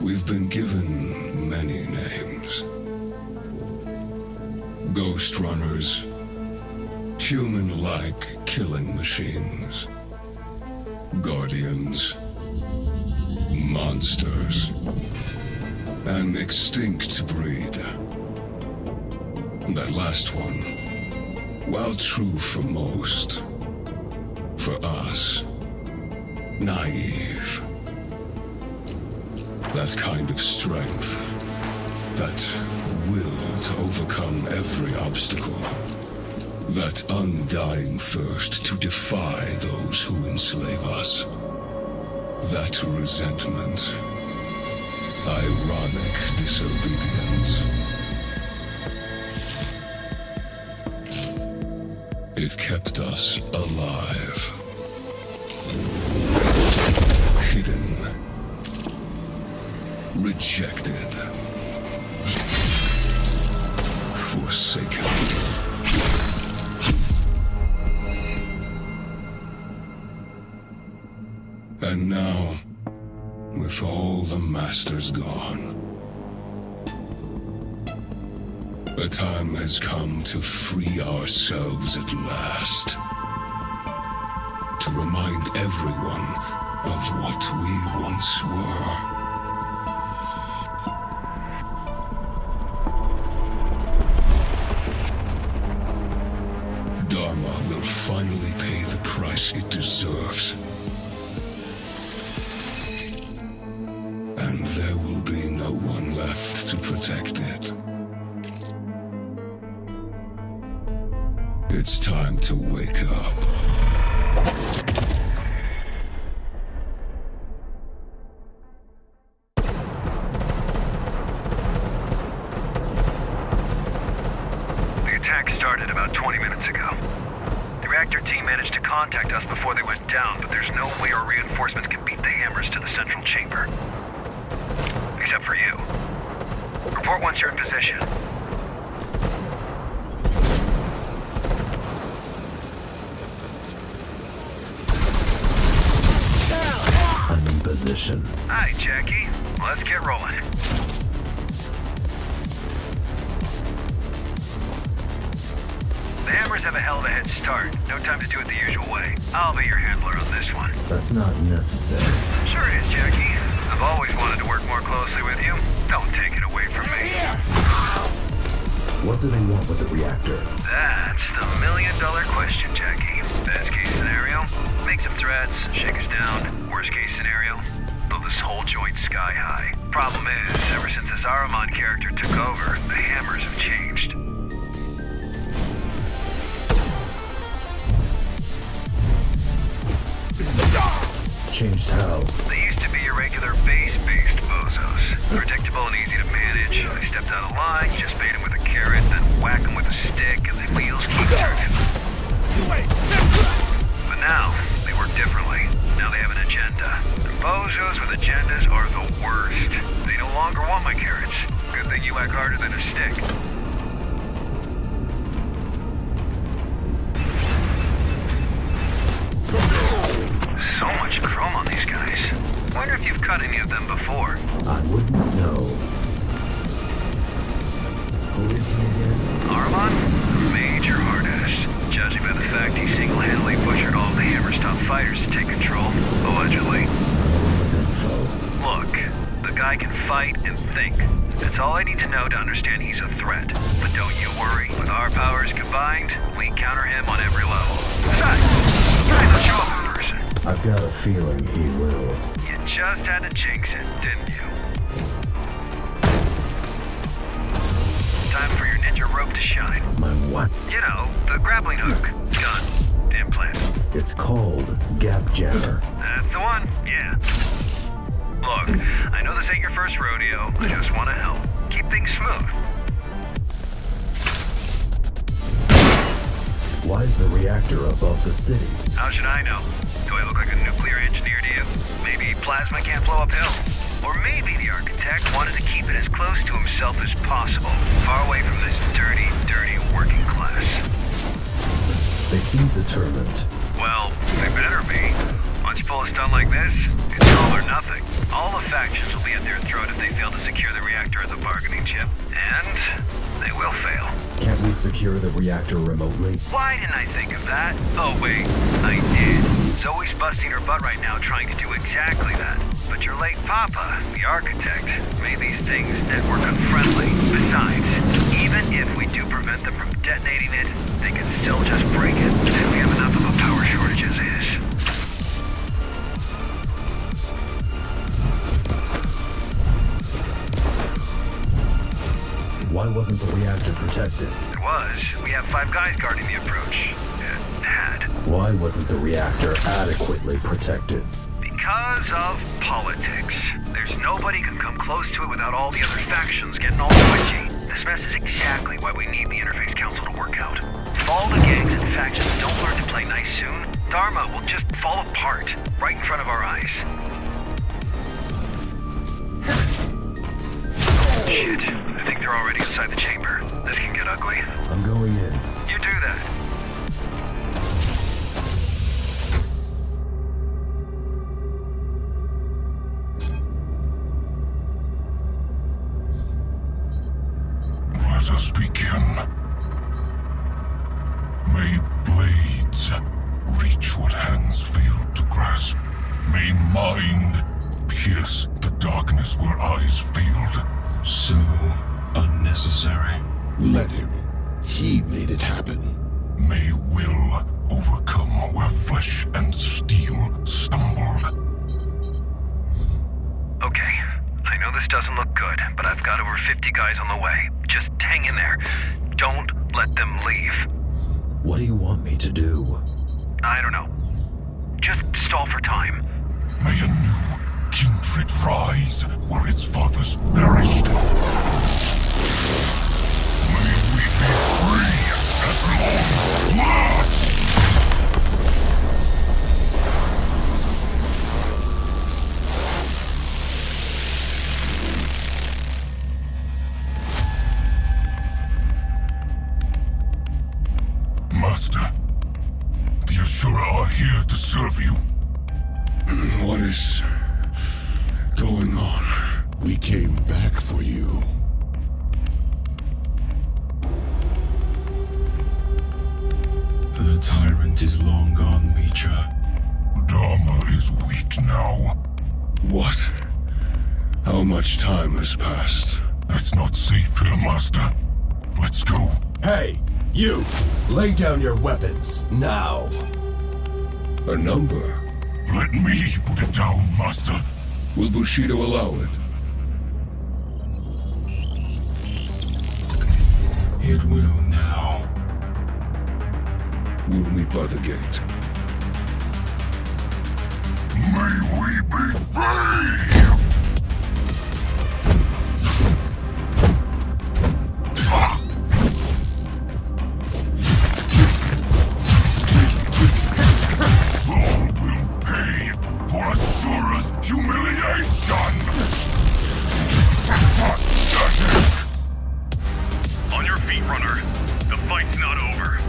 We've been given many names. Ghostrunners, human-like killing machines. Guardians, monsters, an extinct breed. That last one, while true for most, for us, naive. That kind of strength, that will to overcome every obstacle, that undying thirst to defy those who enslave us, that resentment, ironic disobedience. It kept us alive, hidden, rejected, forsaken. And now, with all the masters gone, the time has come to free ourselves at last. To remind everyone of what we once were. Dharma will finally pay the price it deserves. And there will be no one left to protect it. It's time to wake up. The attack started about 20 minutes ago. The reactor team managed to contact us before they went down, but there's no way our reinforcements can beat the hammers to the central chamber. Except for you. Report once you're in position. I'm in position. Hi, Jackie. Let's get rolling. The hammers have a hell of a head start. No time to do it the usual way. I'll be your handler on this one. That's not necessary. Sure it is, Jackie. I've always wanted to work more closely with you. Don't take it away from me. What do they want with the reactor? That's the million-dollar question, Jackie. Best case scenario, make some threats, shake us down. Worst case scenario, blow this whole joint sky high. Problem is, ever since this Ahriman character took over, the hammers have changed. Changed how? They used to be your regular base-based bozos. Predictable and easy to manage. They stepped out of line, you just bait them with a carrot, then whack them with a stick, and the wheels keep turning. But now, they work differently. Now they have an agenda. The bozos with agendas are the worst. They no longer want my carrots. Good thing you whack harder than a stick. So much chrome on these guys. Wonder if you've cut any of them before. I wouldn't know. Who is he again? Ahriman? Major hard ass. Judging by the fact he single-handedly butchered all of the Hammer's top fighters to take control, allegedly. Info. Look, the guy can fight and think. That's all I need to know to understand he's a threat. But don't you worry, with our powers combined, we counter him on every level. Besides, the guy will show up in person. I've got a feeling he will. You just had to jinx it, didn't you? Time for your ninja rope to shine. My what? You know, the grappling hook, gun, implant. It's called Gap Jammer. That's the one, yeah. Look, I know this ain't your first rodeo. I just want to help. Keep things smooth. Why is the reactor above the city? How should I know? Do I look like a nuclear engineer to you? Maybe plasma can't blow uphill? Or maybe the architect wanted to keep it as close to himself as possible, far away from this dirty, dirty working class. They seem determined. Well, they better be. Once you pull a stunt like this, it's all or nothing. All the factions will be at their throat if they fail to secure the reactor as a bargaining chip. And they will fail. Can't we secure the reactor remotely? Why didn't I think of that? Oh wait, I did. Zoe's busting her butt right now trying to do exactly that. But your late papa, the architect, made these things network unfriendly. Besides, even if we do prevent them from detonating it, they can still just break it. And we have enough of a power shortage as is. Why wasn't the reactor protected? It was. We have 5 guys guarding the approach. Had. Why wasn't the reactor adequately protected? Because of politics. There's nobody can come close to it without all the other factions getting all twitchy. This mess is exactly what we need the Interface Council to work out. If all the gangs and factions don't learn to play nice soon, Dharma will just fall apart right in front of our eyes. Shit. I think they're already inside the chamber. This can get ugly. I'm going in. You do that. Let us begin. May blades reach what hands failed to grasp. May mind pierce the darkness where eyes failed. So unnecessary. Let him. He made it happen. May will overcome where flesh and steel stumbled. Okay. I know this doesn't look good, but I've got over 50 guys on the way. Just hang in there. Don't let them leave. What do you want me to do? I don't know. Just stall for time. May a new kindred rise where its fathers perished. May we be free at long last! Master, the Ashura are here to serve you. What is going on? We came back for you. The tyrant is long gone, Mitra. Dharma is weak now. What? How much time has passed? It's not safe here, Master. Let's go. Hey, you! Lay down your weapons, now! A number? Let me put it down, Master. Will Bushido allow it? It will now. We'll meet by the gate. May we be free! All will pay for Asura's humiliation! Pathetic! On your feet, runner. The fight's not over.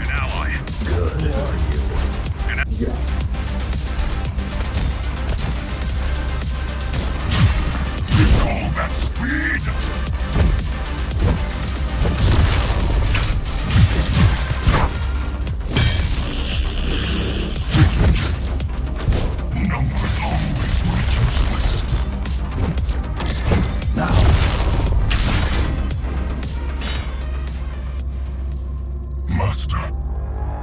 An ally. Good, are you? All that speed! Numbers always were useless. Now! Master,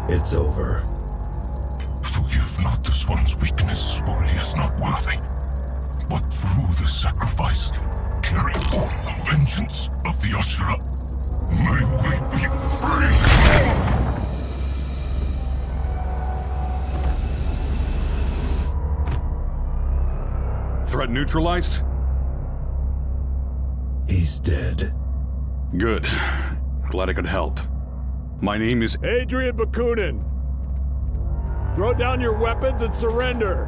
It's over. forgive not this one's weakness, for he is not worthy. But through the sacrifice, carry forth the vengeance of the Ashura. May we be free! Threat neutralized? He's dead. Good. Glad I could help. My name is... Adrian Bakunin! Throw down your weapons and surrender!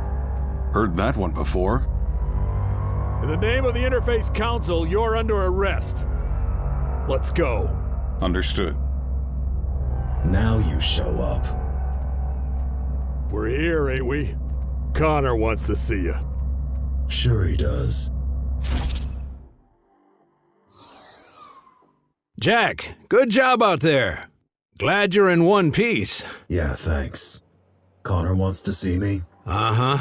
Heard that one before. In the name of the Interface Council, you're under arrest. Let's go. Understood. Now you show up. We're here, ain't we? Connor wants to see you. Sure he does. Jack, good job out there. Glad you're in one piece. Yeah, thanks. Connor wants to see me? Uh-huh.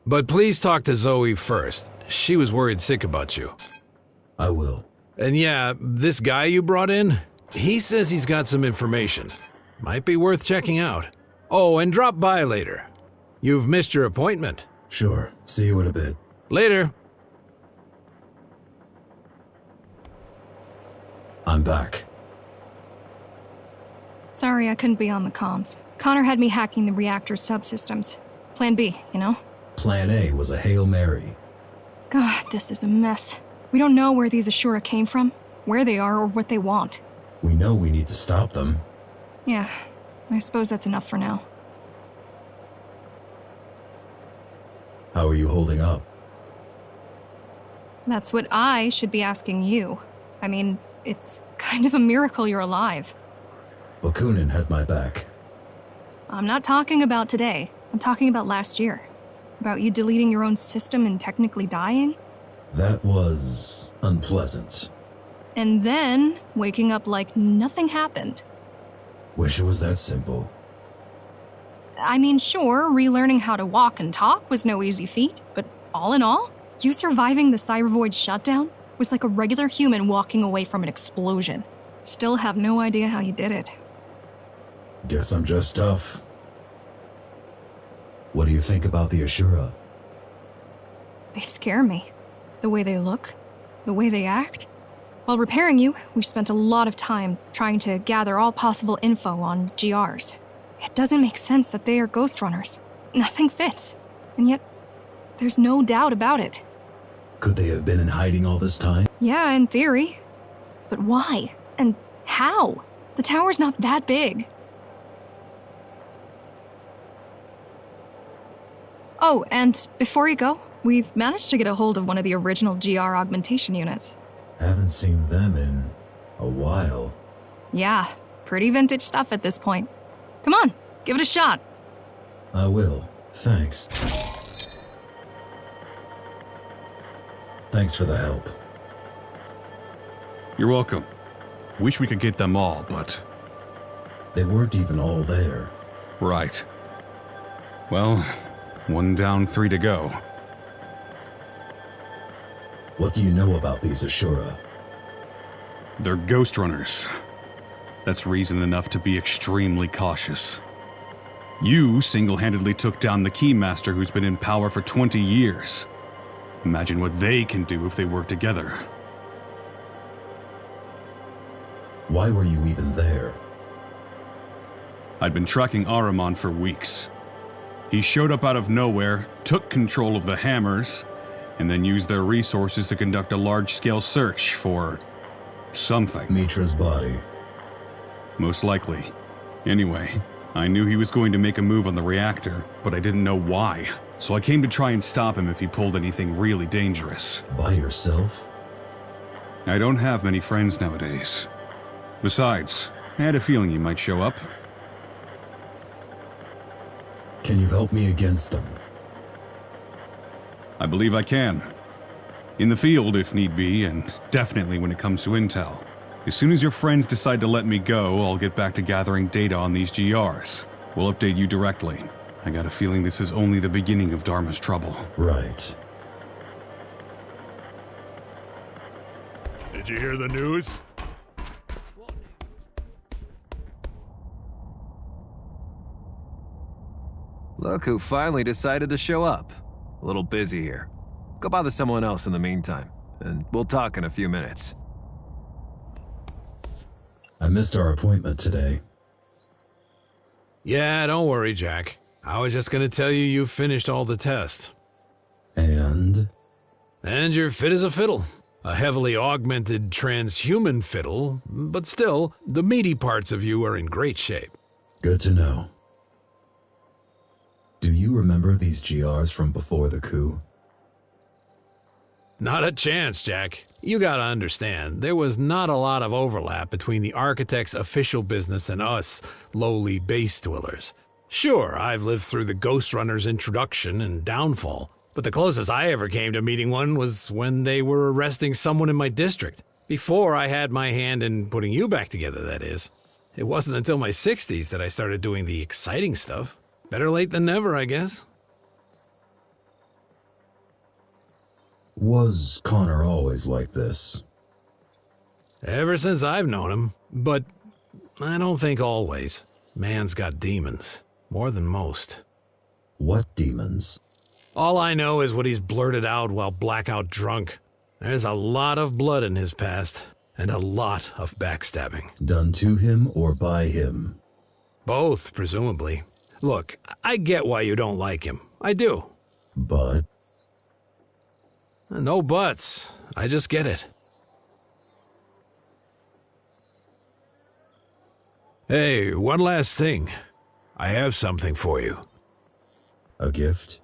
But please talk to Zoe first. She was worried sick about you. I will. And yeah, this guy you brought in, he says he's got some information. Might be worth checking out. Oh, and drop by later. You've missed your appointment. Sure. See you in a bit. Later. I'm back. Sorry I couldn't be on the comms. Connor had me hacking the reactor subsystems. Plan B, you know? Plan A was a Hail Mary. God, this is a mess. We don't know where these Ashura came from, where they are, or what they want. We know we need to stop them. Yeah, I suppose that's enough for now. How are you holding up? That's what I should be asking you. I mean, it's kind of a miracle you're alive. Bakunin had my back. I'm not talking about today. I'm talking about last year. About you deleting your own system and technically dying. That was unpleasant. And then waking up like nothing happened. Wish it was that simple. I mean, sure, relearning how to walk and talk was no easy feat, but all in all, you surviving the Cybervoid shutdown was like a regular human walking away from an explosion. Still have no idea how you did it. Guess I'm just tough. What do you think about the Ashura? They scare me. The way they look, the way they act. While repairing you, we spent a lot of time trying to gather all possible info on GRs. It doesn't make sense that they are Ghostrunners. Nothing fits. And yet, there's no doubt about it. Could they have been in hiding all this time? Yeah, in theory. But why? And how? The tower's not that big. Oh, and before you go, we've managed to get a hold of one of the original GR augmentation units. Haven't seen them in a while. Yeah, pretty vintage stuff at this point. Come on, give it a shot. I will. Thanks. Thanks for the help. You're welcome. Wish we could get them all, but... They weren't even all there. Right. Well, 1 down, 3 to go. What do you know about these Ashura? They're Ghostrunners. That's reason enough to be extremely cautious. You single-handedly took down the Keymaster who's been in power for 20 years. Imagine what they can do if they work together. Why were you even there? I'd been tracking Ahriman for weeks. He showed up out of nowhere, took control of the Hammers, and then used their resources to conduct a large-scale search for... something. Mitra's body. Most likely. Anyway, I knew he was going to make a move on the reactor, but I didn't know why. So I came to try and stop him if he pulled anything really dangerous. By yourself? I don't have many friends nowadays. Besides, I had a feeling you might show up. Can you help me against them? I believe I can. In the field, if need be, and definitely when it comes to intel. As soon as your friends decide to let me go, I'll get back to gathering data on these GRs. We'll update you directly. I got a feeling this is only the beginning of Dharma's trouble. Right. Did you hear the news? Look who finally decided to show up. A little busy here. Go bother someone else in the meantime, and we'll talk in a few minutes. I missed our appointment today. Yeah, don't worry, Jack. I was just gonna tell you you've finished all the tests. And? And you're fit as a fiddle. A heavily augmented transhuman fiddle, but still, the meaty parts of you are in great shape. Good to know. Do you remember these GRs from before the coup? Not a chance, Jack. You gotta understand, there was not a lot of overlap between the Architect's official business and us, lowly base dwellers. Sure, I've lived through the Ghostrunner's introduction and downfall, but the closest I ever came to meeting one was when they were arresting someone in my district. Before I had my hand in putting you back together, that is. It wasn't until my 60s that I started doing the exciting stuff. Better late than never, I guess. Was Connor always like this? Ever since I've known him, but I don't think always. Man's got demons. More than most. What demons? All I know is what he's blurted out while blackout drunk. There's a lot of blood in his past, and a lot of backstabbing. Done to him or by him? Both, presumably. Look, I get why you don't like him. I do. But? No buts. I just get it. Hey, one last thing. I have something for you. A gift?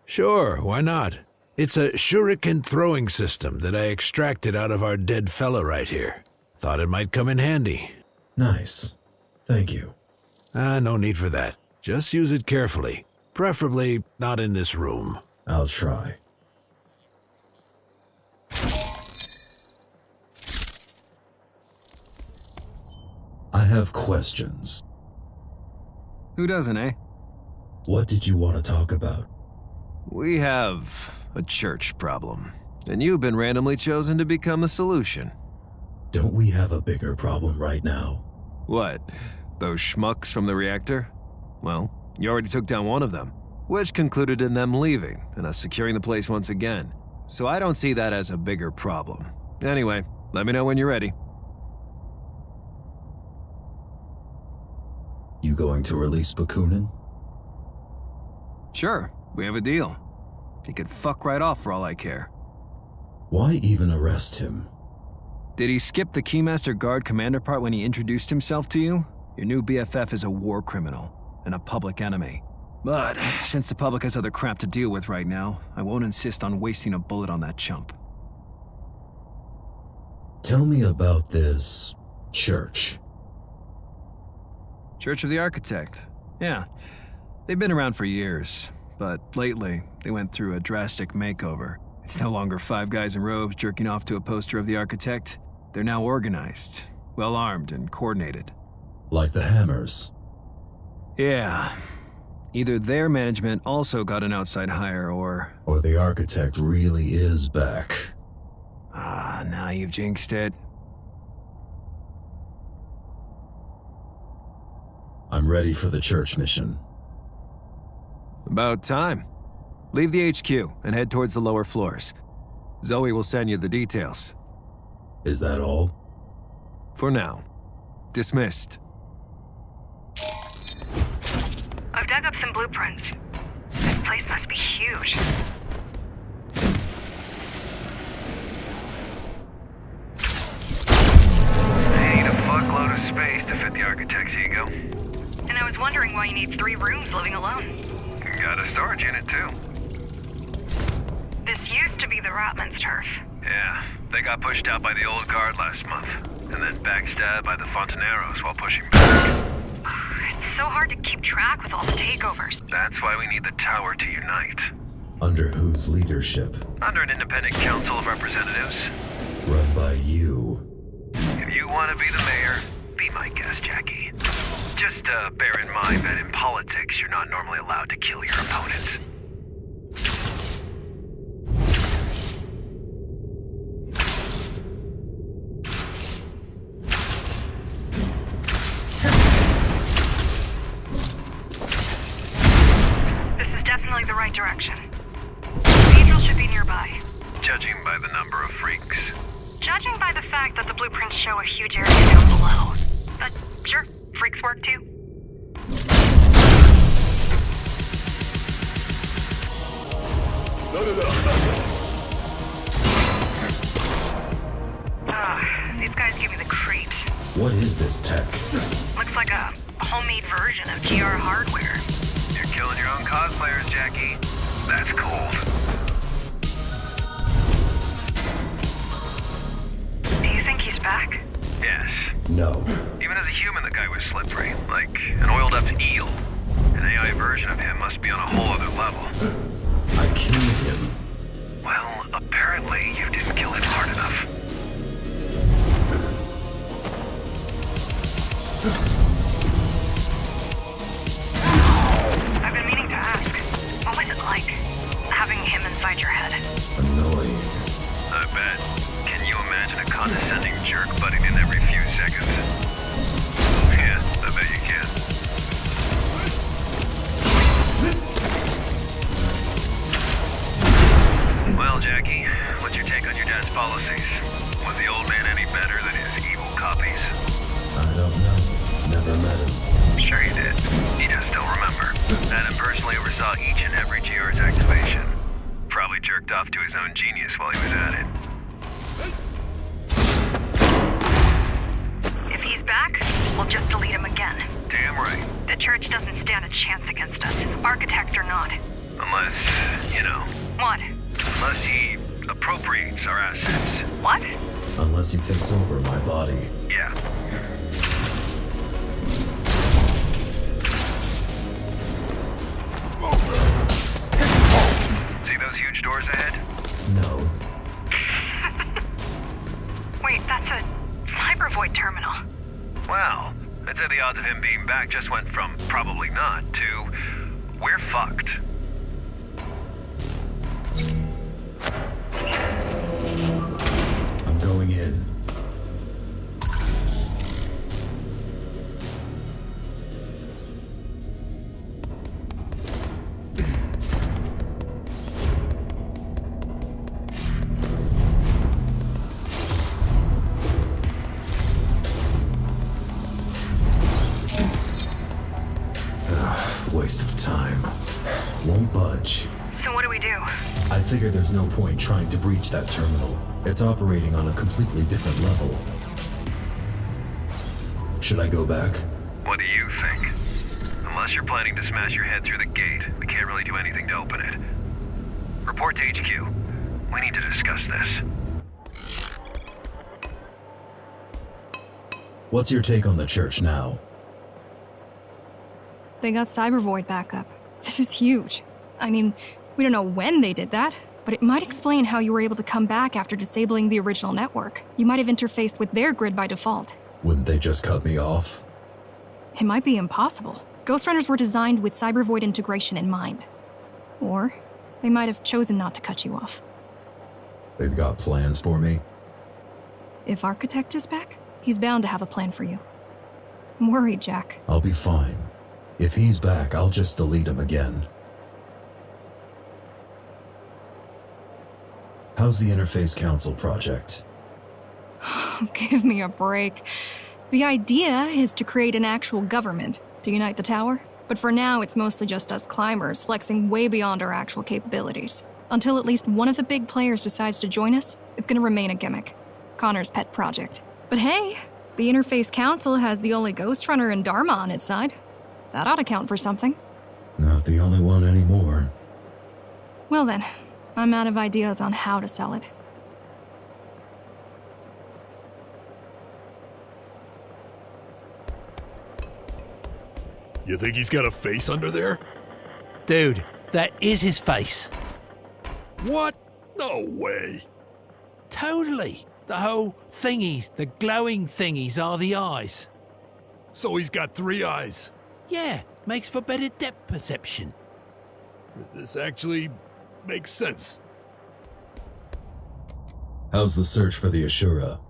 Sure, why not? It's a shuriken throwing system that I extracted out of our dead fella right here. Thought it might come in handy. Nice. Thank you. No need for that. Just use it carefully. Preferably not in this room. I'll try. I have questions. Who doesn't, eh? What did you want to talk about? We have a church problem, and you've been randomly chosen to become the solution. Don't we have a bigger problem right now? What? Those schmucks from the reactor? Well, you already took down one of them, which concluded in them leaving and us securing the place once again. So I don't see that as a bigger problem. Anyway, let me know when you're ready. You going to release Bakunin? Sure, we have a deal. He could fuck right off for all I care. Why even arrest him? Did he skip the Keymaster Guard commander part when he introduced himself to you? Your new BFF is a war criminal and a public enemy. But since the public has other crap to deal with right now, I won't insist on wasting a bullet on that chump. Tell me about this church. Church of the Architect. Yeah, they've been around for years, but lately they went through a drastic makeover. It's no longer 5 guys in robes jerking off to a poster of the Architect. They're now organized, well-armed, and coordinated. Like the Hammers? Yeah. Either their management also got an outside hire, or the Architect really is back. Now you've jinxed it. I'm ready for the church mission. About time. Leave the HQ and head towards the lower floors. Zoe will send you the details. Is that all? For now. Dismissed. I've dug up some blueprints. This place must be huge. They need a fuckload of space to fit the Architect's ego. And I was wondering why you need 3 rooms living alone. You got a storage unit, too. This used to be the Rotman's turf. Yeah, they got pushed out by the old guard last month, and then backstabbed by the Fontaneros while pushing back. It's so hard to keep track with all the takeovers. That's why we need the tower to unite. Under whose leadership? Under an independent council of representatives. Run by you. If you want to be the mayor, be my guest, Jackie. Just bear in mind that in politics, you're not normally allowed to kill your opponents. This is definitely the right direction. Cathedral should be nearby. Judging by the number of freaks. Judging by the fact that the blueprints show a huge area down below. But sure, freaks work too. These guys give me the creeps. What is this tech? Looks like a homemade version of GR hardware. You're killing your own cosplayers, Jackie. That's cold. Do you think he's back? Yes. No. Even as a human, the guy was slippery, like an oiled up eel. An AI version of him must be on a whole other level. I killed him. Well, apparently you didn't kill him hard enough. I've been meaning to ask, what was it like, having him inside your head? Annoying. I bet. Can you imagine a condescending jerk butting in every few seconds? Yeah, I bet you can. Well, Jackie, what's your take on your dad's policies? Was the old man any better than his evil copies? I don't know. Never met him. Sure you did. You just don't remember. Adam personally oversaw each and every GR's activation. Probably jerked off to his own genius while he was at it. If he's back, we'll just delete him again. Damn right. The church doesn't stand a chance against us, architect or not. Unless, you know, What? unless he appropriates our assets. What? Unless he takes over my body. Yeah. See those huge doors ahead? No. Wait, that's a cyber void terminal. Wow. I'd say the odds of him being back just went from probably not to we're fucked. I'm going in. Waste of time. Won't budge. So what do we do? I figure there's no point trying to breach that terminal. It's operating on a completely different level. Should I go back? What do you think? Unless you're planning to smash your head through the gate, we can't really do anything to open it. Report to HQ. We need to discuss this. What's your take on the church now? They got Cyber Void back up. This is huge. I mean, we don't know when they did that, but it might explain how you were able to come back after disabling the original network. You might have interfaced with their grid by default. Wouldn't they just cut me off? It might be impossible. Ghostrunners were designed with Cyber Void integration in mind. Or they might have chosen not to cut you off. They've got plans for me? If Architect is back, he's bound to have a plan for you. I'm worried, Jack. I'll be fine. If he's back, I'll just delete him again. How's the Interface Council project? Give me a break. The idea is to create an actual government to unite the tower, but for now it's mostly just us climbers flexing way beyond our actual capabilities. Until at least one of the big players decides to join us, it's gonna remain a gimmick. Connor's pet project. But hey, the Interface Council has the only Ghostrunner and Dharma on its side. That ought to count for something. Not the only one anymore. Well then, I'm out of ideas on how to sell it. You think he's got a face under there? Dude, that is his face. What? No way. Totally. The whole thingies, the glowing thingies are the eyes. So he's got 3 eyes. Yeah, makes for better depth perception. This actually makes sense. How's the search for the Ashura?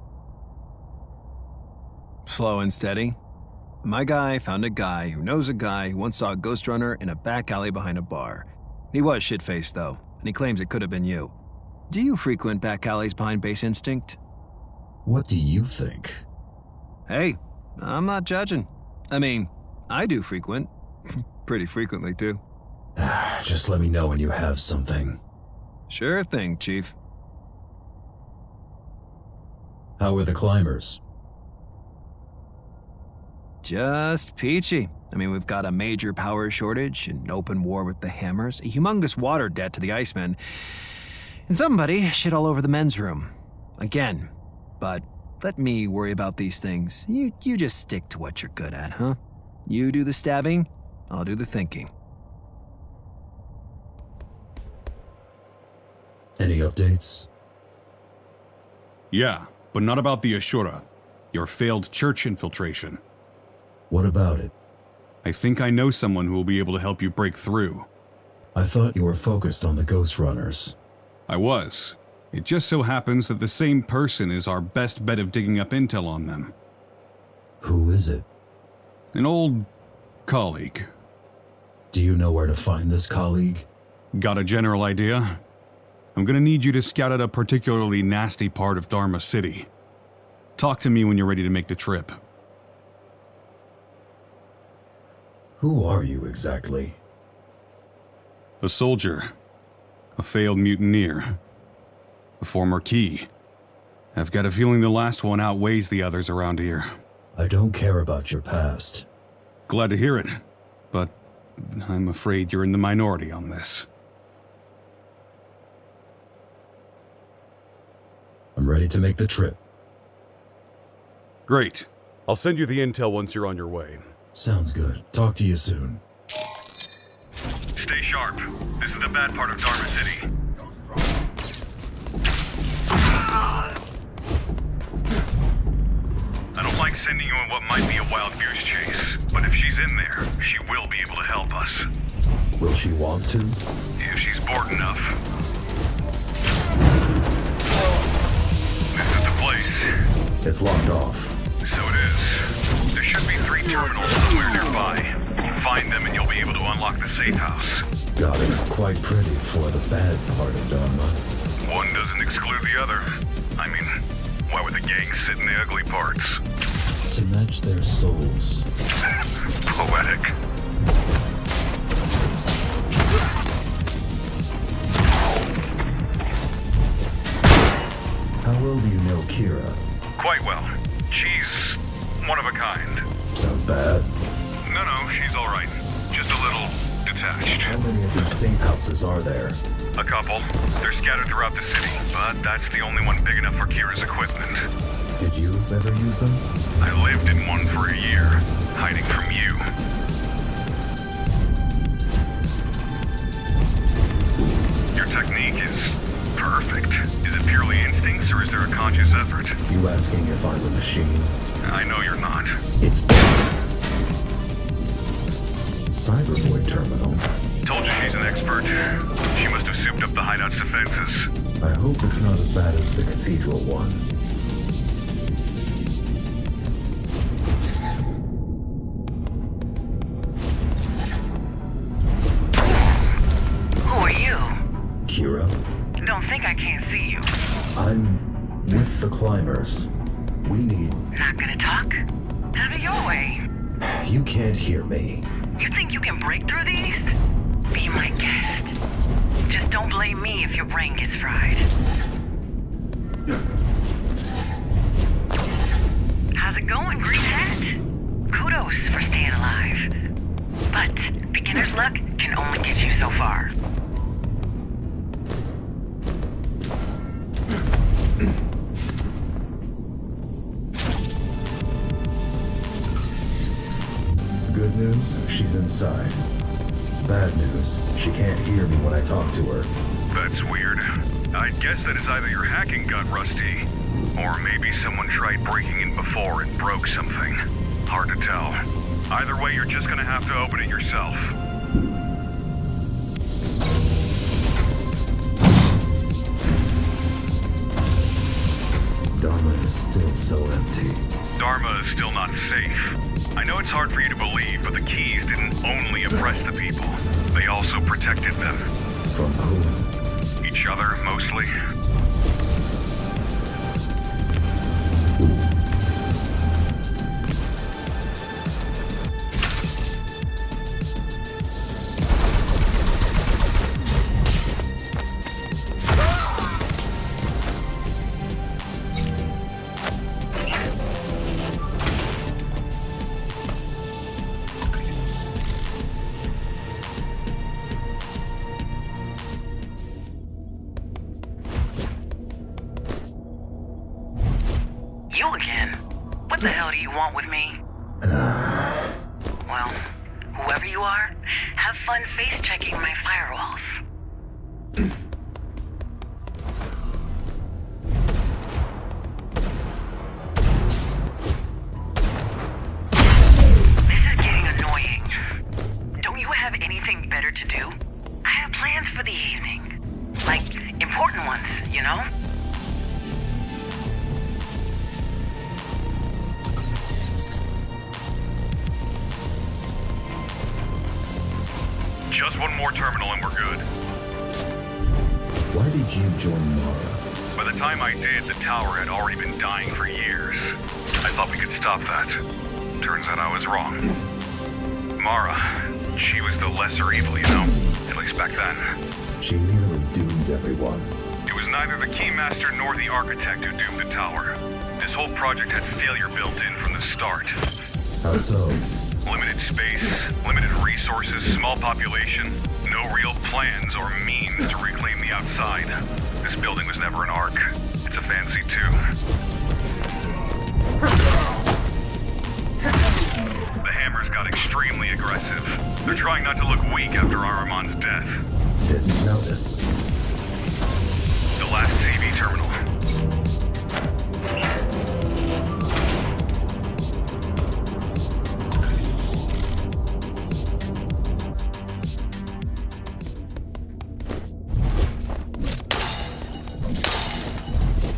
Slow and steady. My guy found a guy who knows a guy who once saw a Ghostrunner in a back alley behind a bar. He was shit-faced, though, and he claims it could have been you. Do you frequent back alleys behind Base Instinct? What do you think? Hey, I'm not judging. I mean, I do frequent. Pretty frequently, too. Just let me know when you have something. Sure thing, Chief. How are the climbers? Just peachy. I mean, we've got a major power shortage, an open war with the Hammers, a humongous water debt to the Icemen, and somebody shit all over the men's room. Again. But let me worry about these things. You just stick to what you're good at, huh? You do the stabbing, I'll do the thinking. Any updates? Yeah, but not about the Ashura. Your failed church infiltration. What about it? I think I know someone who will be able to help you break through. I thought you were focused on the Ghostrunners. I was. It just so happens that the same person is our best bet of digging up intel on them. Who is it? An old colleague. Do you know where to find this colleague? Got a general idea? I'm gonna need you to scout out a particularly nasty part of Dharma City. Talk to me when you're ready to make the trip. Who are you exactly? A soldier. A failed mutineer. A former key. I've got a feeling the last one outweighs the others around here. I don't care about your past. Glad to hear it, but I'm afraid you're in the minority on this. I'm ready to make the trip. Great. I'll send you the intel once you're on your way. Sounds good. Talk to you soon. Stay sharp. This is the bad part of Dharma City. I don't like sending you on what might be a wild goose chase, but if she's in there, she will be able to help us. Will she want to? If she's bored enough. This is the place. It's locked off. So it is. There should be 3 terminals somewhere nearby. Find them and you'll be able to unlock the safe house. Got it. Quite pretty for the bad part of Dharma. One doesn't exclude the other. I mean, why would the gang sit in the ugly parts? To match their souls. Poetic. How well do you know Kira? Quite well. She's one of a kind. Sounds bad. No, she's all right. Just a little detached. How many of these safe houses are there? A couple. They're scattered throughout the city, but that's the only one big enough for Kira's equipment. Did you ever use them? I lived in one for a year, hiding from you. Your technique is perfect. Is it purely instincts, or is there a conscious effort? You asking if I'm a machine? I know you're not. It's Cyberboy terminal. Told you she's an expert. She must have souped up the hideout's defenses. I hope it's not as bad as the cathedral one. Who are you? Kira? Don't think I can't see you. I'm with the climbers. We need... Not gonna talk? Have it your way. You can't hear me. You think you can break through these? Be my guest. Just don't blame me if your brain gets fried. How's it going, Green Hat? Kudos for staying alive. But beginner's luck can only get you so far. Good news, she's inside. Bad news, she can't hear me when I talk to her. That's weird. I'd guess that it's either your hacking got rusty, or maybe someone tried breaking in before and broke something. Hard to tell. Either way, you're just gonna have to open it yourself. Dharma is still so empty. Dharma is still not safe. I know it's hard for you to believe, but the keys didn't only oppress the people. They also protected them. From whom? Each other, mostly. fun face-checking my firewalls. This is getting annoying. Don't you have anything better to do? I have plans for the evening. Like, important ones, you know? Just one more terminal and we're good. Why did you join Mara? By the time I did, the tower had already been dying for years. I thought we could stop that. Turns out I was wrong. Mara, she was the lesser evil, you know? At least back then. She nearly doomed everyone. It was neither the Keymaster nor the Architect who doomed the tower. This whole project had failure built in from the start. How so? Limited space, limited resources, small population, no real plans or means to reclaim the outside. This building was never an Ark. It's a fancy too. The Hammers got extremely aggressive. They're trying not to look weak after Aramon's death. Didn't notice. The last CV terminal.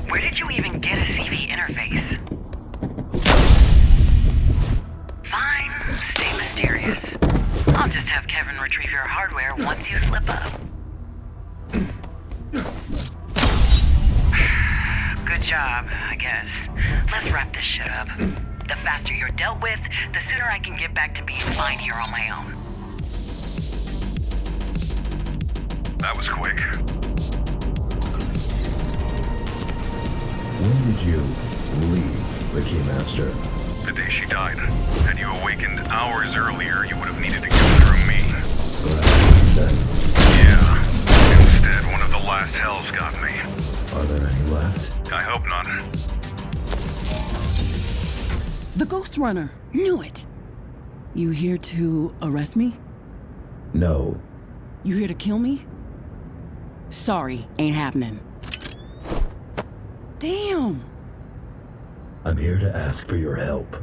Where did you even get a CV interface? Fine, stay mysterious. I'll just have Kevin retrieve your hardware once you slip up. Good job, I guess. Let's wrap this shit up. The faster you're dealt with, the sooner I can get back to being fine here on my own. That was quick. When did you leave the Keymaster? The day she died. Had you awakened hours earlier, you would have needed to go through me. Then, Yeah. Instead, one of the last hells got me. are there any left? I hope not. The GHOSTRUNNER. Knew it. You here to arrest me? No. You here to kill me? Sorry, ain't happening. Damn! I'm here to ask for your help.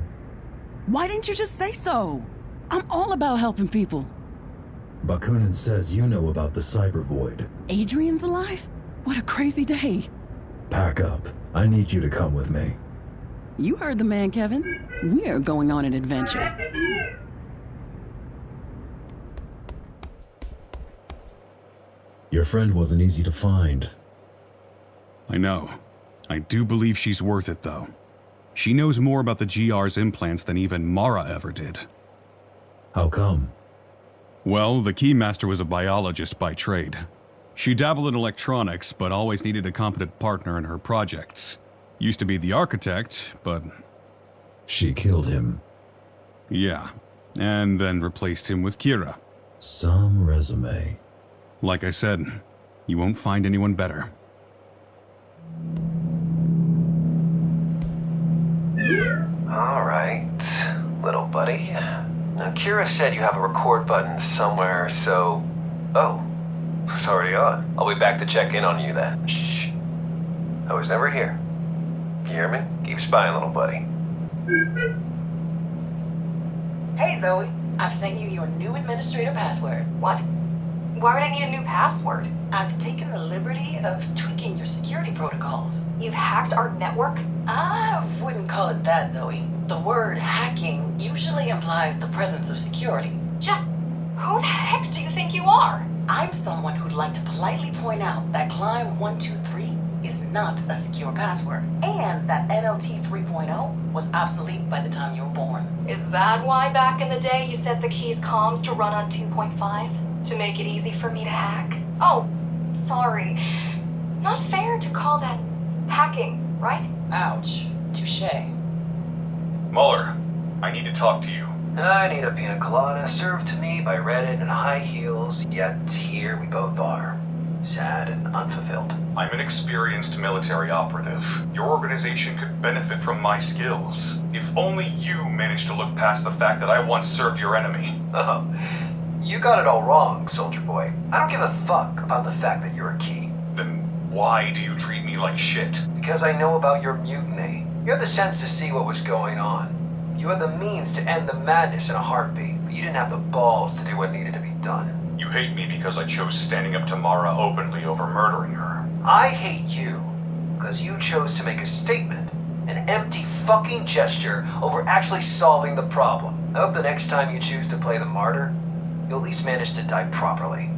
Why didn't you just say so? I'm all about helping people. Bakunin says you know about the cyber void. Adrian's alive? What a crazy day. Pack up. I need you to come with me. You heard the man, Kevin. We're going on an adventure. Your friend wasn't easy to find. I know. I do believe she's worth it, though. She knows more about the GR's implants than even Mara ever did. How come? Well, the Keymaster was a biologist by trade. She dabbled in electronics, but always needed a competent partner in her projects. Used to be the Architect, but... She killed him. yeah. And then replaced him with Kira. Some resume. Like I said, you won't find anyone better. Alright, little buddy. Now, Kira said you have a record button somewhere, so... Oh, it's already on. I'll be back to check in on you then. Shh. I was never here. You hear me? Keep spying, little buddy. Hey, Zoe. I've sent you your new administrator password. What? Why would I need a new password? I've taken the liberty of tweaking your security protocols. You've hacked our network? I wouldn't call it that, Zoe. The word hacking usually implies the presence of security. Jeff, who the heck do you think you are? I'm someone who'd like to politely point out that Climb 123 is not a secure password, and that NLT 3.0 was obsolete by the time you were born. Is that why back in the day you set the key's comms to run on 2.5? To make it easy for me to hack? Oh, sorry. Not fair to call that hacking, right? Ouch. Touché. Muller, I need to talk to you. I need a pina colada served to me by Reddit in high heels, yet here we both are. Sad and unfulfilled. I'm an experienced military operative. Your organization could benefit from my skills. If only you managed to look past the fact that I once served your enemy. Oh, You got it all wrong, soldier boy. I don't give a fuck about the fact that you're a key. Then why do you treat me like shit? Because I know about your mutiny. You had the sense to see what was going on. You had the means to end the madness in a heartbeat, but you didn't have the balls to do what needed to be done. You hate me because I chose standing up to Mara openly over murdering her. I hate you because you chose to make a statement, an empty fucking gesture over actually solving the problem. I hope the next time you choose to play the martyr, you'll at least manage to die properly.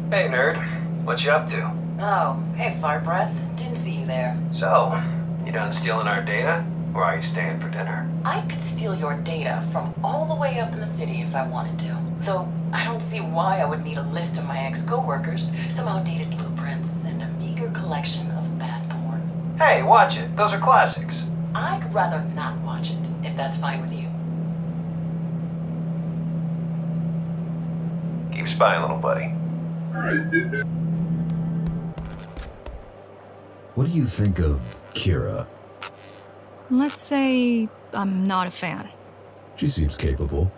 Hey, nerd. What you up to? Oh, hey, Fire Breath. Didn't see you there. So, you done stealing our data? Or are you staying for dinner? I could steal your data from all the way up in the city if I wanted to. Though, I don't see why I would need a list of my ex-coworkers, some outdated blueprints, and a meager collection of bad porn. Hey, watch it. Those are classics. I'd rather not watch it, if that's fine with you. Keep spying, little buddy. What do you think of Kira? Let's say I'm not a fan. She seems capable.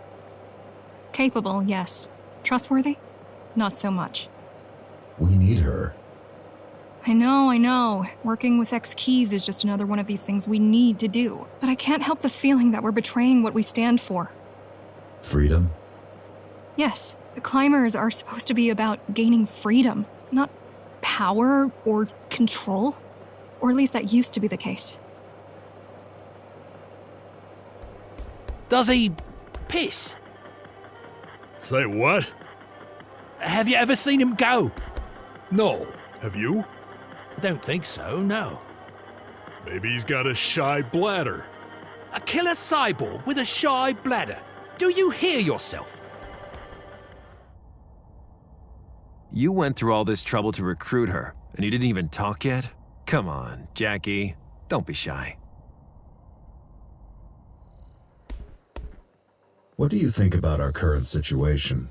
Capable, yes. Trustworthy? Not so much. We need her. I know. Working with ex-keys is just another one of these things we need to do. But I can't help the feeling that we're betraying what we stand for. Freedom? Yes, the climbers are supposed to be about gaining freedom, not power or control. Or at least that used to be the case. Does he piss? Say what? Have you ever seen him go? No. Have you? I don't think so, no. Maybe he's got a shy bladder. A killer cyborg with a shy bladder. Do you hear yourself? You went through all this trouble to recruit her, and you didn't even talk yet? Come on, Jackie. Don't be shy. What do you think about our current situation?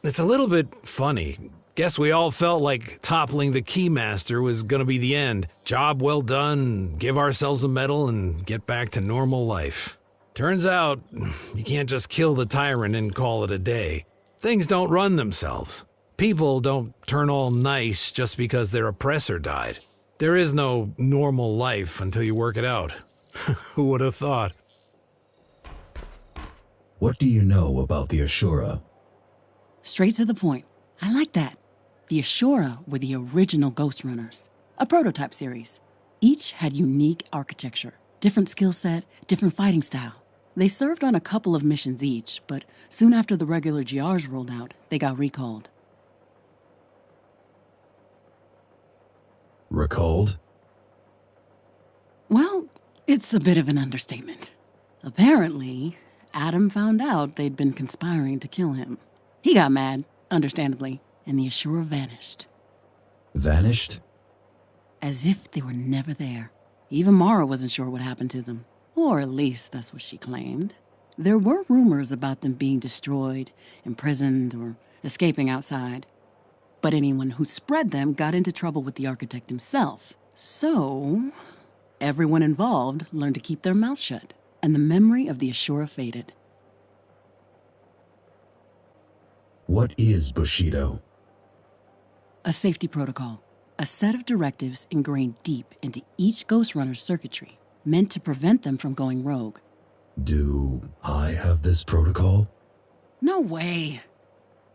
It's a little bit funny. Guess we all felt like toppling the Keymaster was gonna be the end. Job well done, give ourselves a medal, and get back to normal life. Turns out, you can't just kill the tyrant and call it a day. Things don't run themselves. People don't turn all nice just because their oppressor died. There is no normal life until you work it out. Who would have thought? What do you know about the Ashura? Straight to the point. I like that. The Ashura were the original Ghostrunners, a prototype series. Each had unique architecture, different skill set, different fighting style. They served on a couple of missions each, but soon after the regular GRs rolled out, they got recalled. Recalled? Well, it's a bit of an understatement. Apparently, Adam found out they'd been conspiring to kill him. He got mad, understandably, and the Ashura vanished. Vanished? As if they were never there. Even Mara wasn't sure what happened to them. Or at least that's what she claimed. There were rumors about them being destroyed, imprisoned, or escaping outside. But anyone who spread them got into trouble with the architect himself. So, everyone involved learned to keep their mouths shut, and the memory of the Ashura faded. What is Bushido? A safety protocol. A set of directives ingrained deep into each Ghostrunner's circuitry, meant to prevent them from going rogue. Do I have this protocol? No way!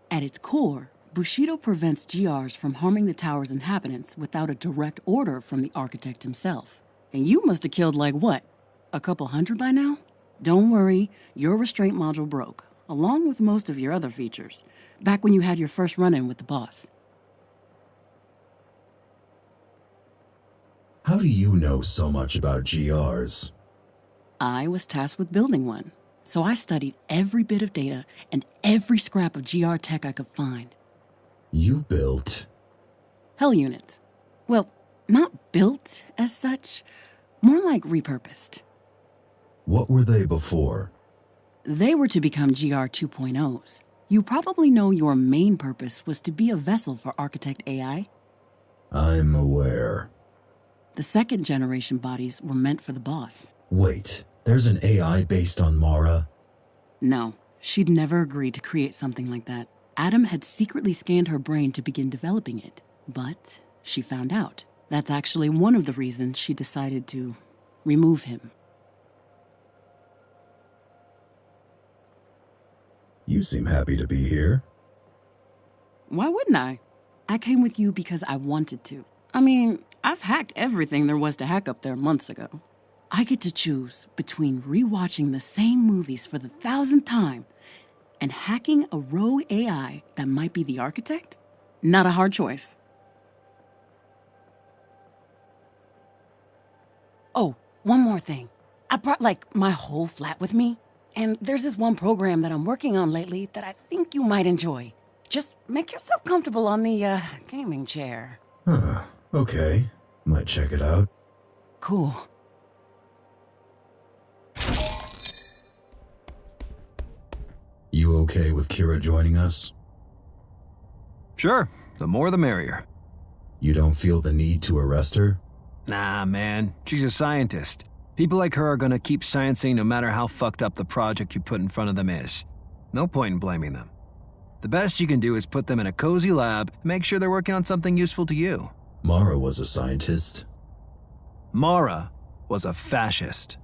At its core, Bushido prevents GRs from harming the tower's inhabitants without a direct order from the architect himself. And you must have killed like what? A couple hundred by now? Don't worry, your restraint module broke, along with most of your other features, back when you had your first run-in with the boss. How do you know so much about GRs? I was tasked with building one, so I studied every bit of data and every scrap of GR tech I could find. You built? Hell units. Well, not built as such, more like repurposed. What were they before? They were to become GR 2.0s. You probably know your main purpose was to be a vessel for Architect AI. I'm aware. The second generation bodies were meant for the boss. Wait, There's an AI based on Mara? No, she'd never agreed to create something like that. Adam had secretly scanned her brain to begin developing it, but she found out. That's actually one of the reasons she decided to remove him. You seem happy to be here. Why wouldn't I? I came with you because I wanted to. I mean, I've hacked everything there was to hack up there months ago. I get to choose between rewatching the same movies for the 1,000th time and hacking a rogue AI that might be the architect? Not a hard choice. Oh, one more thing. I brought, my whole flat with me. And there's this one program that I'm working on lately that I think you might enjoy. Just make yourself comfortable on the, gaming chair. Huh, okay. Might check it out. Cool. You okay with Kira joining us? Sure, the more the merrier. You don't feel the need to arrest her? Nah, man, she's a scientist. People like her are gonna keep sciencing no matter how fucked up the project you put in front of them is. No point in blaming them. The best you can do is put them in a cozy lab and make sure they're working on something useful to you. Mara was a scientist. Mara was a fascist.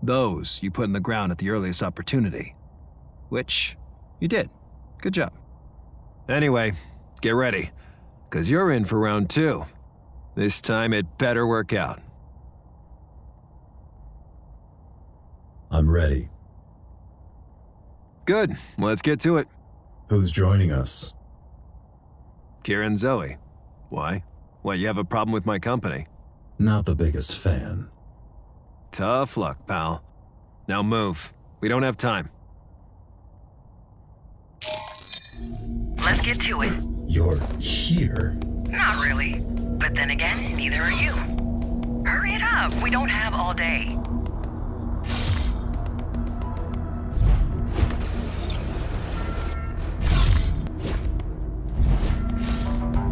Those you put in the ground at the earliest opportunity. Which you did. Good job. Anyway, get ready, 'cause you're in for round 2. This time it better work out. I'm ready. Good, let's get to it. Who's joining us? Kira and Zoe. Why? What, you have a problem with my company? Not the biggest fan. Tough luck, pal. Now move. We don't have time. Let's get to it. You're here? Not really. But then again, neither are you. Hurry it up. We don't have all day.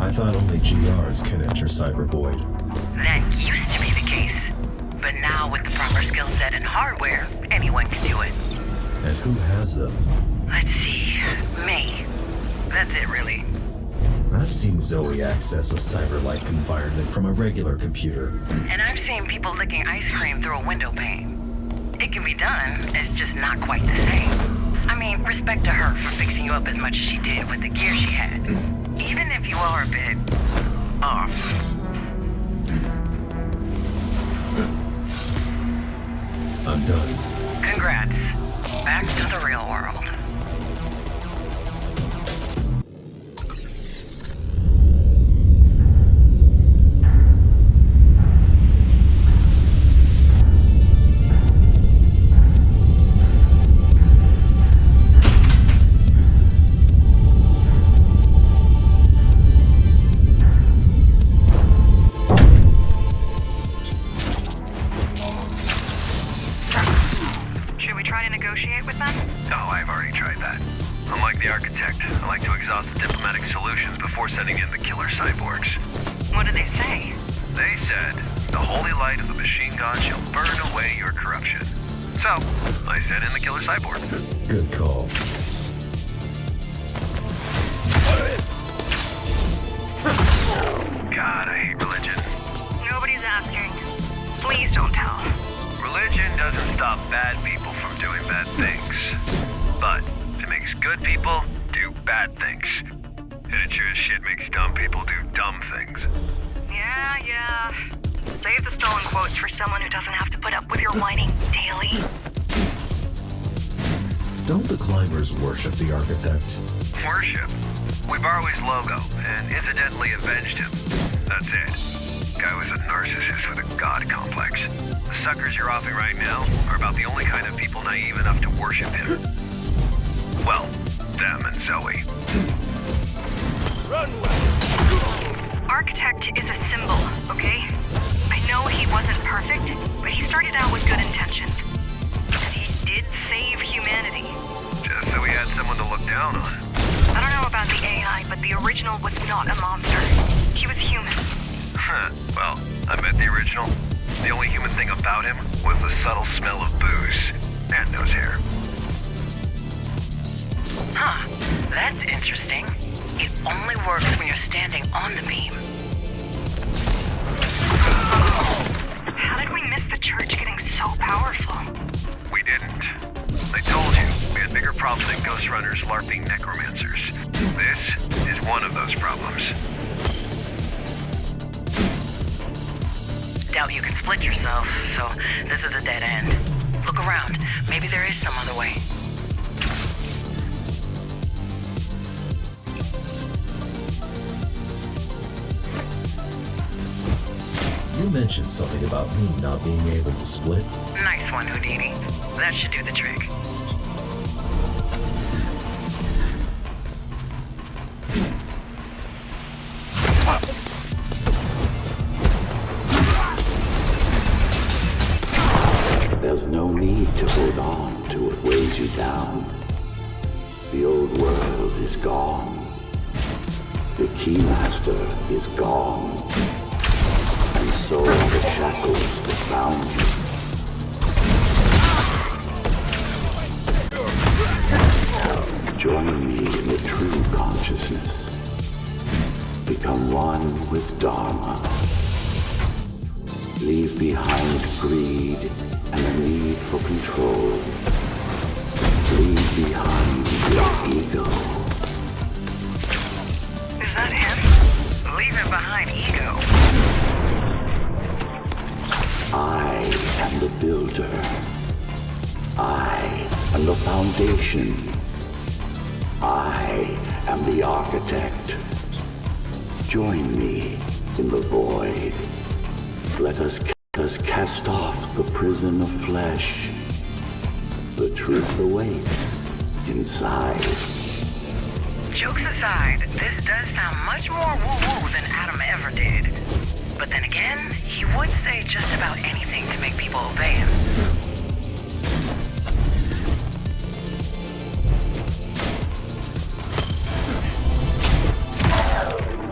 I thought only GRs could enter Cyber Void. That used to be the case. But now with the proper skill set and hardware, anyone can do it. And who has them? Let's see. Me. That's it, really. I've seen Zoe access a cyber-like environment from a regular computer. And I've seen people licking ice cream through a window pane. It can be done, it's just not quite the same. I mean, respect to her for fixing you up as much as she did with the gear she had. Even if you are a bit off. I'm done. Congrats. Back to the real world. Good call. God, I hate religion. Nobody's asking. Please don't tell. Religion doesn't stop bad people from doing bad things. But it makes good people do bad things. And it sure as shit makes dumb people do dumb things. Yeah. Save the stolen quotes for someone who doesn't have to put up with your whining daily. Don't the climbers worship the architect? Worship? We borrow his logo, and incidentally avenged him. That's it. Guy was a narcissist with a god complex. The suckers you're offing right now are about the only kind of people naive enough to worship him. Well, them and Zoe. Architect is a symbol, okay? I know he wasn't perfect, but he started out with good intentions. And he did save humanity. Just so he had someone to look down on. I don't know about the AI, but the original was not a monster. He was human. Huh. Well, I met the original. The only human thing about about him was the subtle smell of booze and nose hair. Huh, that's interesting. It only works when you're standing on the beam. How did we miss the church getting so powerful? We didn't. I told you, we had bigger problems than Ghostrunners LARPing necromancers. This is one of those problems. Doubt you can split yourself, so this is a dead end. Look around. Maybe there is some other way. You mentioned something about me not being able to split. Nice one, Houdini. That should do the trick. There's no need to hold on to what weighs you down. The old world is gone. The Keymaster is gone. And so are the shackles that bound you. Join me in the true consciousness. Become one with Dharma. Leave behind greed and a need for control. Leave behind your ego. Is that him? Leaving behind ego. I am the builder. I am the foundation. I am the architect. Join me in the void. Let us cast off the prison of flesh. The truth awaits inside. Jokes aside, this does sound much more woo-woo than Adam ever did. But then again, he would say just about anything to make people obey him.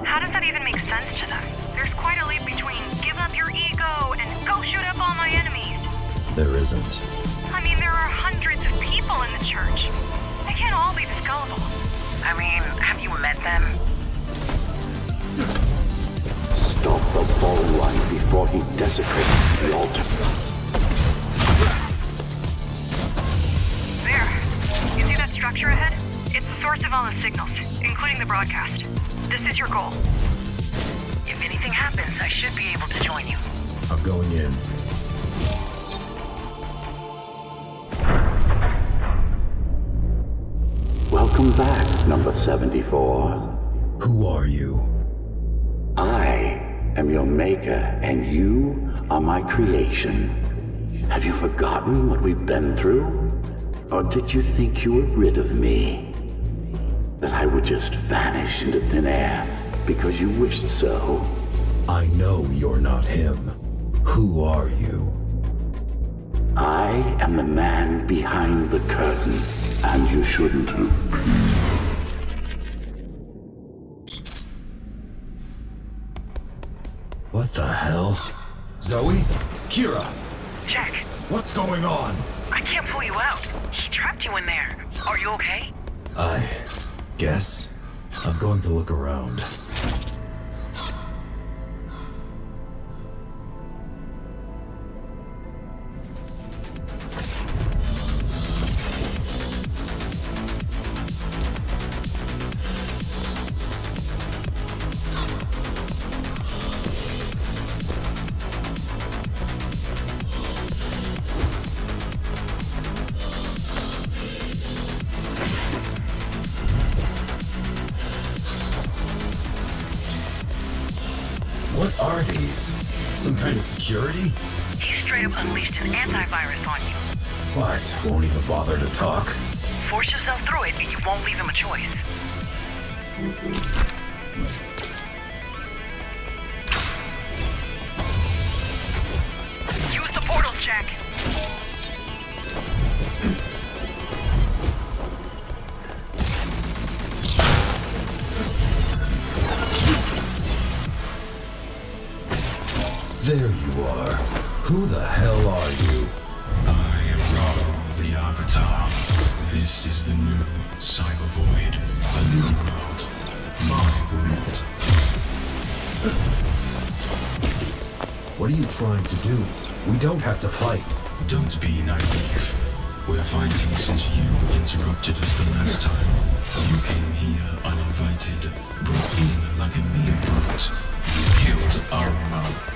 How does that even make sense to them? There's quite a leap between give up your ego and go shoot up all my enemies. There isn't. I mean, there are hundreds of people in the church. They can't all be this gullible. I mean, have you met them? Stop the fallen one before he desecrates the altar. There. You see that structure ahead? It's the source of all the signals, including the broadcast. This is your goal. If anything happens, I should be able to join you. I'm going in. Welcome back, number 74. Who are you? I am your maker, and you are my creation. Have you forgotten what we've been through? Or did you think you were rid of me? That I would just vanish into thin air because you wished so? I know you're not him. Who are you? I am the man behind the curtain, and you shouldn't have been. What the hell? Zoe? Kira? Jack. What's going on? I can't pull you out. He trapped you in there. Are you okay? I guess I'm going to look around. What are these? Some kind of security? He straight up unleashed an antivirus on you. What? Won't even bother to talk? Force yourself through it and you won't leave him a choice. Use the portals, Jack. There you are. Who the hell are are you? I am Ra, the Avatar. This is the new Cyber Void. A new world. My world. What are you trying to do? We don't have to fight. Don't be naive. We're fighting since you interrupted us the last time. You came here uninvited, brought in like a mere brute. You killed Aruma.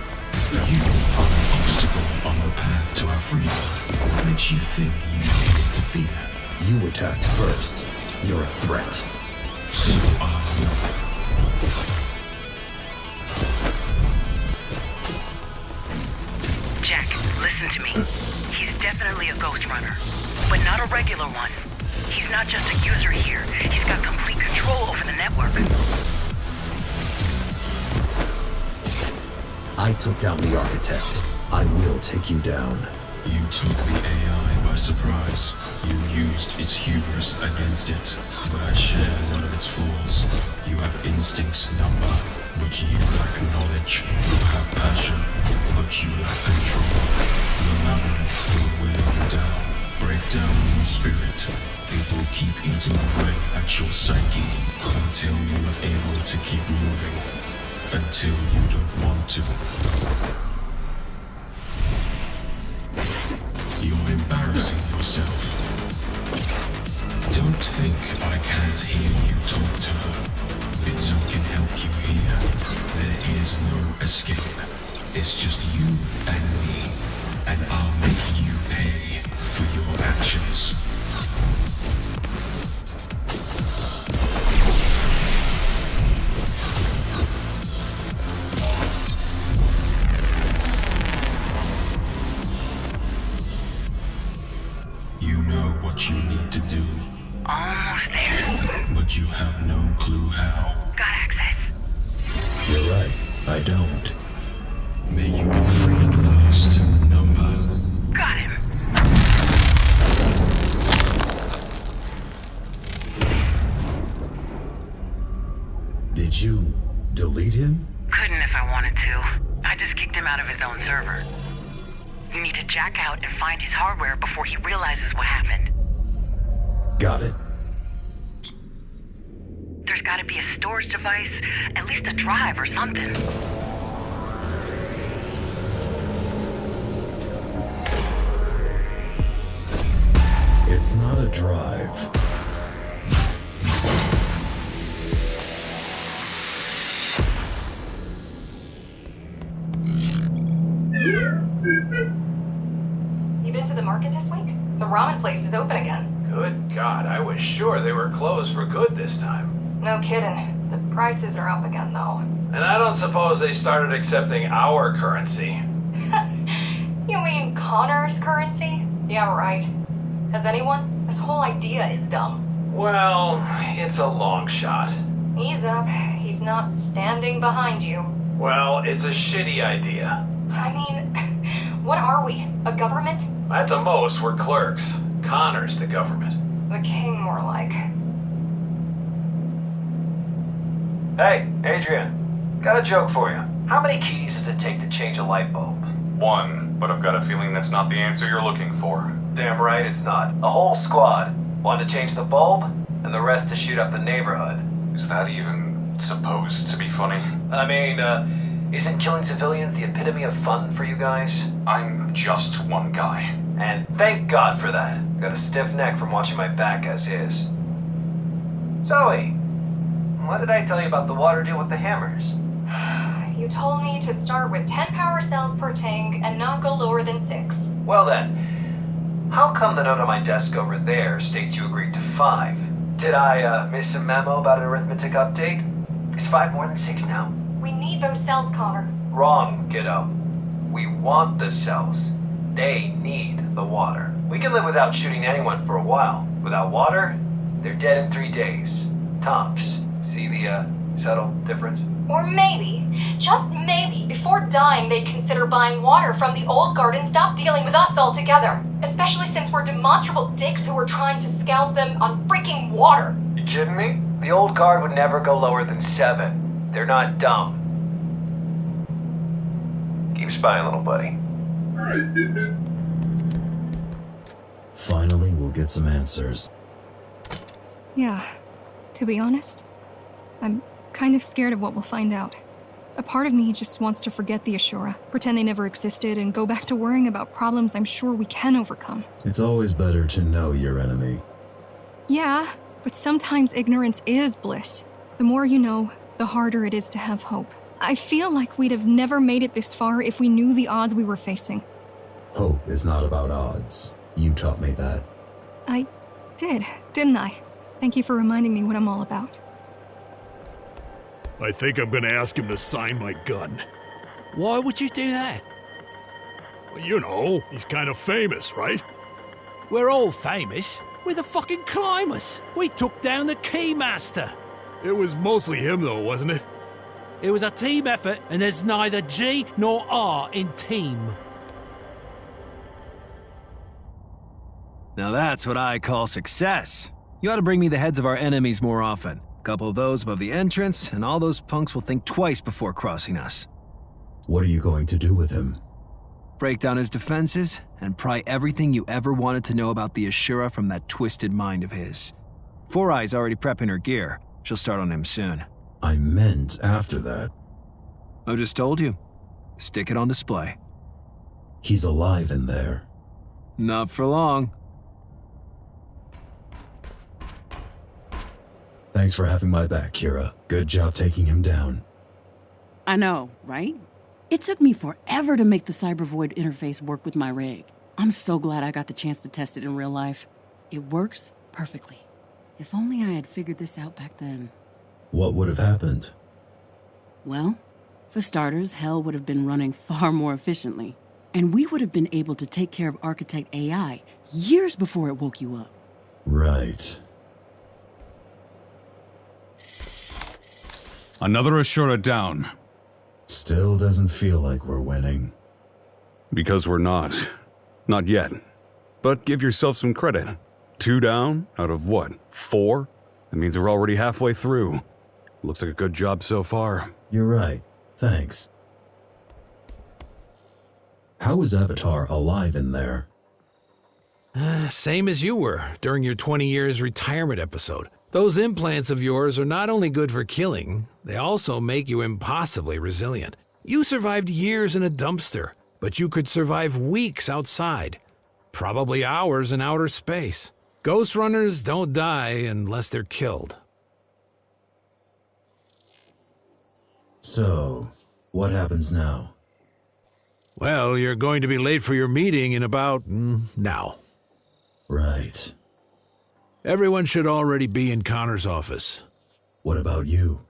You are an obstacle on the path to our freedom. What makes you think you can interfere? You attacked first. You're a threat. So are you. Jack, listen to me. He's definitely a ghost runner, but not a regular one. He's not just a user here. He's got complete control over the network. I took down the architect. I will take you down. You took the AI by surprise. You used its hubris against it. But I share one of its flaws. You have instincts, Number, but you lack knowledge. You have passion, but you lack control. The labyrinth will wear you down, break down your spirit. It will keep eating away at your psyche until you're not able to keep moving. Until you don't want to. You're embarrassing yourself. Don't think I can't hear you talk to her. Vitsu can help you here. There is no escape. It's just you and me. And I'll make you pay for your actions. What you need to do. Almost there. But you have no clue how. Got access. You're right. I don't. May you be free at last, Number. Got him. Did you delete him? Couldn't if I wanted to. I just kicked him out of his own server. You need to jack out and find his hardware before he realizes what happened. Got it. There's gotta be a storage device, at least a drive or something. It's not a drive. You been to the market this week? The ramen place is open again. Good God, I was sure they were closed for good this time. No kidding. The prices are up again, though. And I don't suppose they started accepting our currency. You mean Connor's currency? Yeah, right. Has anyone? This whole idea is dumb. Well, it's a long shot. Ease up. He's not standing behind you. Well, it's a shitty idea. I mean, what are we? A government? At the most, we're clerks. Connor's the government. The king, more like. Hey, Adrian. Got a joke for you. How many keys does it take to change a light bulb? 1, but I've got a feeling that's not the answer you're looking for. Damn right it's not. A whole squad. One to change the bulb, and the rest to shoot up the neighborhood. Is that even supposed to be funny? I mean, isn't killing civilians the epitome of fun for you guys? I'm just one guy. And thank God for that. Got a stiff neck from watching my back as is. Zoe, what did I tell you about the water deal with the hammers? You told me to start with 10 power cells per tank and not go lower than 6. Well then, how come the note on my desk over there states you agreed to 5? Did I miss a memo about an arithmetic update? Is 5 more than 6 now? We need those cells, Connor. Wrong, kiddo. We want the cells. They need the water. We can live without shooting anyone for a while. Without water, they're dead in 3 days. Tops. See the subtle difference? Or maybe, just maybe, before dying they'd consider buying water from the old guard and stop dealing with us altogether. Especially since we're demonstrable dicks who are trying to scalp them on freaking water. You kidding me? The old guard would never go lower than 7. They're not dumb. Keep spying, little buddy. get some answers. Yeah, to be honest, I'm kind of scared of what we'll find out. A part of me just wants to forget the Ashura, pretend they never existed, and go back to worrying about problems I'm sure we can overcome. It's always better to know your enemy. Yeah, but sometimes ignorance is bliss. The more you know, the harder it is to have hope. I feel like we'd have never made it this far if we knew the odds we were facing. Hope is not about odds. You taught me that. I did, didn't I? Thank you for reminding me what I'm all about. I think I'm gonna ask him to sign my gun. Why would you do that? Well, you know, he's kind of famous, right? We're all famous. We're the fucking climbers. We took down the Keymaster. It was mostly him, though, wasn't it? It was a team effort, and there's neither G nor R in team. Now that's what I call success. You ought to bring me the heads of our enemies more often. A couple of those above the entrance, and all those punks will think twice before crossing us. What are you going to do with him? Break down his defenses, and pry everything you ever wanted to know about the Ashura from that twisted mind of his. Four Eye's already prepping her gear. She'll start on him soon. I meant after that. I just told you. Stick it on display. He's alive in there. Not for long. Thanks for having my back, Kira. Good job taking him down. I know, right? It took me forever to make the Cybervoid interface work with my rig. I'm so glad I got the chance to test it in real life. It works perfectly. If only I had figured this out back then. What would have happened? Well, for starters, Hell would have been running far more efficiently. And we would have been able to take care of Architect AI years before it woke you up. Right. Another Ashura down. Still doesn't feel like we're winning. Because we're not. Not yet. But give yourself some credit. 2 down out of what, 4? That means we're already halfway through. Looks like a good job so far. You're right. Thanks. How is Avatar alive in there? Same as you were during your 20 years retirement episode. Those implants of yours are not only good for killing, they also make you impossibly resilient. You survived years in a dumpster, but you could survive weeks outside. Probably hours in outer space. Ghostrunners don't die unless they're killed. So, what happens now? Well, you're going to be late for your meeting in about now. Right. Everyone should already be in Connor's office. What about you?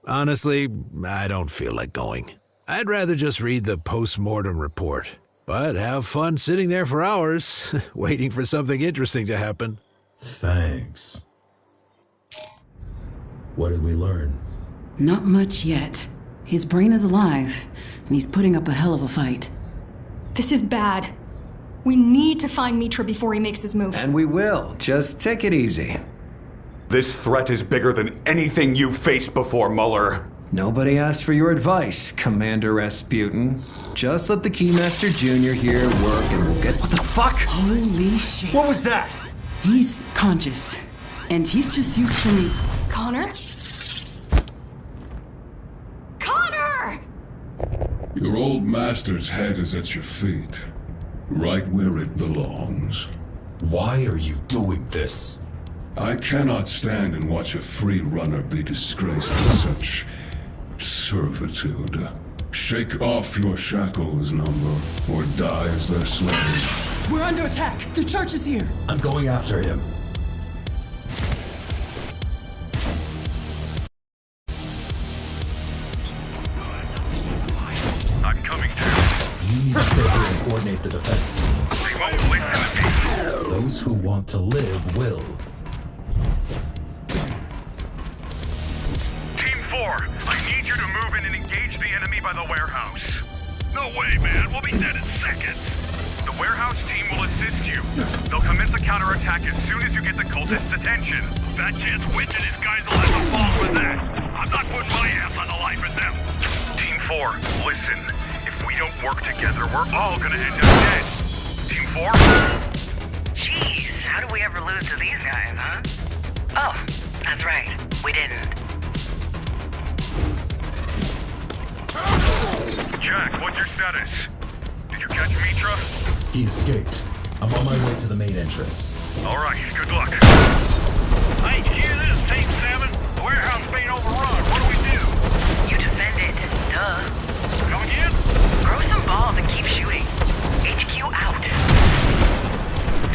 Honestly, I don't feel like going. I'd rather just read the post-mortem report. But have fun sitting there for hours, waiting for something interesting to happen. Thanks. What did we learn? Not much yet. His brain is alive, and he's putting up a hell of a fight. This is bad. We need to find Mitra before he makes his move. And we will. Just take it easy. This threat is bigger than anything you've faced before, Muller. Nobody asked for your advice, Commander Rasputin. Just let the Keymaster Jr. here work and we'll get— What the fuck? Holy shit. What was that? He's conscious, and he's just used to me. Connor? Connor! Your old master's head is at your feet, right where it belongs. Why are you doing this? I cannot stand and watch a free runner be disgraced with such servitude. Shake off your shackles, number, or die as their slave. We're under attack. The church is here. I'm going after him. I'm coming down. You need to stay here and coordinate the defense. They won't listen to me. Those who want to live will. Team 4, I need you to move in and engage the enemy by the warehouse. No way, man. We'll be dead in seconds. The warehouse team will assist you. They'll commence a counterattack as soon as you get the cultist's attention. That chance Witch and his guys will have to fall for that. I'm not putting my ass on the line for them. Team 4, listen. If we don't work together, we're all gonna end up dead. Team 4? Jeez, Oh, that's right. We didn't. Jack, what's your status? Did you catch Mitra? He escaped. I'm on my way to the main entrance. Alright, good luck. Hey, did you hear this, Team 7? The warehouse is being overrun. What do we do? You defend it. Duh. Come again? Grow some balls and keep shooting. HQ out.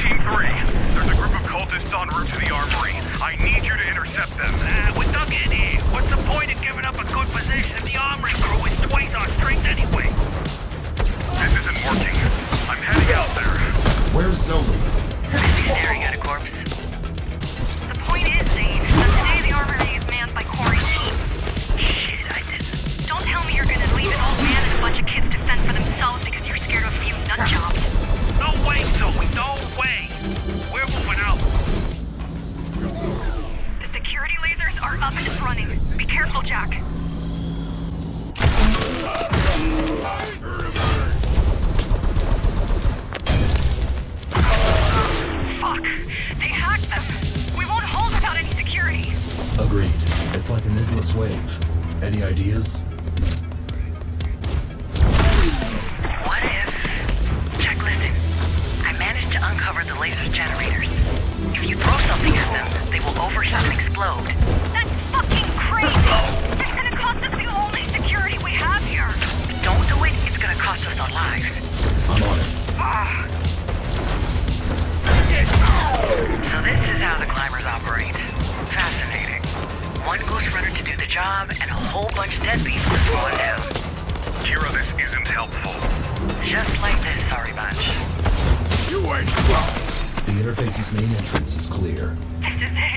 Team 3, there's a group of cultists en route to the armory. I need you to intercept them. We're stuck in here. What's the point of giving up a good position if the armory crew is twice our strength anyway? This isn't working. I'm heading out there. Where's Zoe? Busy staring at a corpse. The point is, Zane, that today the armory is manned by quarantine. Shit, I didn't. Don't tell me you're gonna leave an old man and a bunch of kids to fend for themselves because you're scared of a few nut jobs. No way, Zoe. No way. We're moving out. The security lasers are up and running. Be careful, Jack. Fuck! They hacked them! We won't hold without any security! Agreed. It's like an endless wave. Any ideas? What if... Jack, listen. I managed to uncover the laser's generators. If you throw something at them, they will overheat and explode. That's fucking crazy! It's gonna cost us the only security we have here! Don't do it, it's gonna cost us our lives. I'm on it. So this is how the climbers operate. Fascinating. One ghost runner to do the job, and a whole bunch of deadbeats to spawn down. Kira, this isn't helpful. Just like this sorry bunch. The interface's main entrance is clear. This is it.